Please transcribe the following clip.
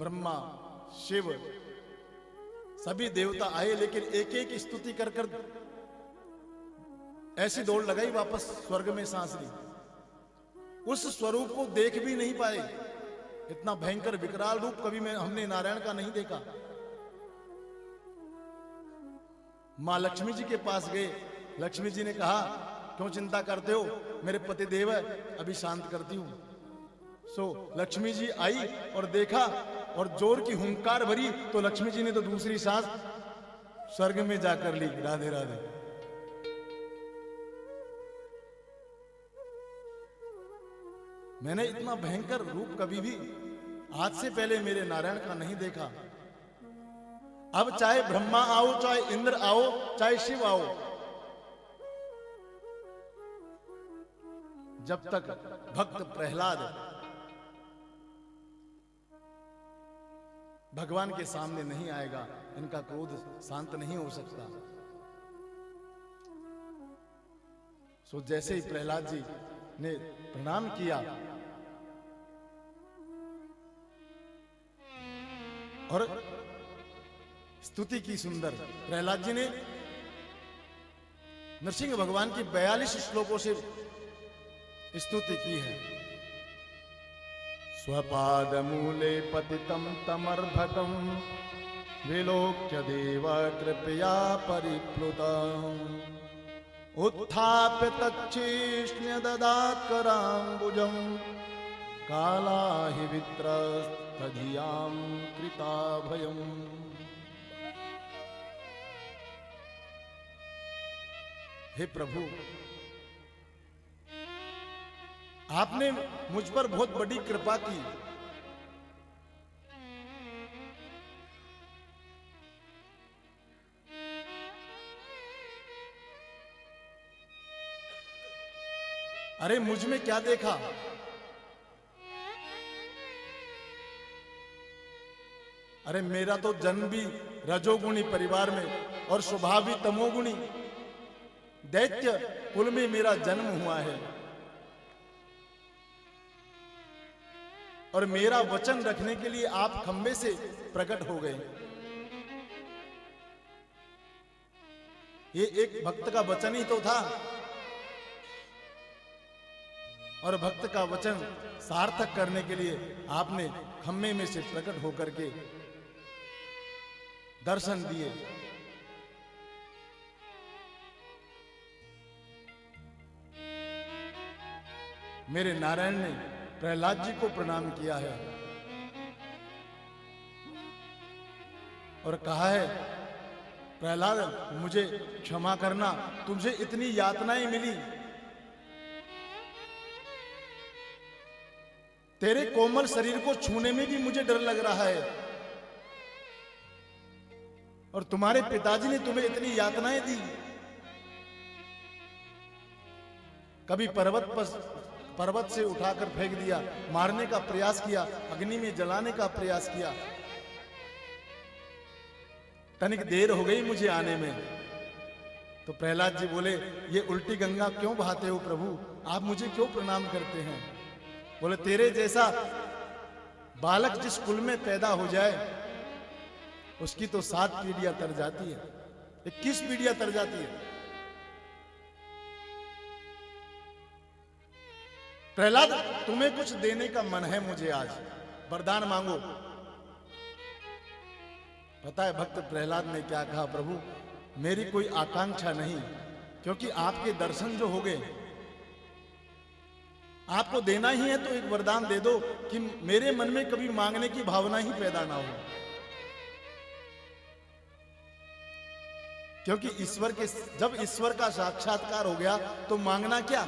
ब्रह्मा, शिव, सभी देवता आए, लेकिन एक एक स्तुति कर कर ऐसी दौड़ लगाई, वापस स्वर्ग में सांस ली। उस स्वरूप को देख भी नहीं पाए। इतना भयंकर विकराल रूप कभी हमने नारायण का नहीं देखा। मां लक्ष्मी जी के पास गए। लक्ष्मी जी ने कहा, क्यों चिंता करते हो, मेरे पति देव है, अभी शांत करती हूं। लक्ष्मी जी आई और देखा और जोर की हुंकार भरी, तो लक्ष्मी जी ने तो दूसरी सांस स्वर्ग में जाकर ली। राधे राधे। मैंने इतना भयंकर रूप कभी भी आज से पहले मेरे नारायण का नहीं देखा। अब चाहे ब्रह्मा आओ, चाहे इंद्र आओ, चाहे शिव आओ, जब तक भक्त प्रहलाद भगवान के सामने नहीं आएगा, इनका क्रोध शांत नहीं हो सकता। जैसे ही प्रहलाद जी ने प्रणाम किया और स्तुति की सुंदर, प्रहलाद जी ने नरसिंह भगवान की 42 श्लोकों से स्तुति की है। स्वपाद मूले पतितं तमर्भकं विलोक्य देव कृपया परिप्लुतम् उत्थाप्य तच्छीष्ण्य ददात् कराम्बुजं कालाहि वित्रस्तधियां कृताभयम्। हे प्रभु, आपने मुझ पर बहुत बड़ी कृपा की। अरे मुझ में क्या देखा? अरे मेरा तो जन्म भी रजोगुणी परिवार में और स्वभाव भी तमोगुणी, दैत्य कुल में मेरा जन्म हुआ है। और मेरा वचन रखने के लिए आप खंबे से प्रकट हो गए। ये एक भक्त का वचन ही तो था, और भक्त का वचन सार्थक करने के लिए आपने खंबे में से प्रकट होकर के दर्शन दिए। मेरे नारायण ने प्रहलाद जी को प्रणाम किया है और कहा है, प्रहलाद मुझे क्षमा करना, तुझे इतनी यातनाएं मिली, तेरे कोमल शरीर को छूने में भी मुझे डर लग रहा है, और तुम्हारे पिताजी ने तुम्हें इतनी यातनाएं दी। कभी पर्वत से उठाकर फेंक दिया, मारने का प्रयास किया, अग्नि में जलाने का प्रयास किया। तनिक देर हो गई मुझे आने में। तो प्रहलाद जी बोले, ये उल्टी गंगा क्यों बहाते हो प्रभु, आप मुझे क्यों प्रणाम करते हैं? बोले, तेरे जैसा बालक जिस कुल में पैदा हो जाए उसकी तो 7 पीढ़ियां तर जाती है, 21 पीढ़ियां तर जाती है। प्रहलाद, तुम्हें कुछ देने का मन है मुझे, आज वरदान मांगो। पता है भक्त प्रहलाद ने क्या कहा? प्रभु, मेरी कोई आकांक्षा नहीं, क्योंकि आपके दर्शन जो हो गए, आपको देना ही है तो एक वरदान दे दो कि मेरे मन में कभी मांगने की भावना ही पैदा ना हो। क्योंकि जब ईश्वर का साक्षात्कार हो गया तो मांगना क्या,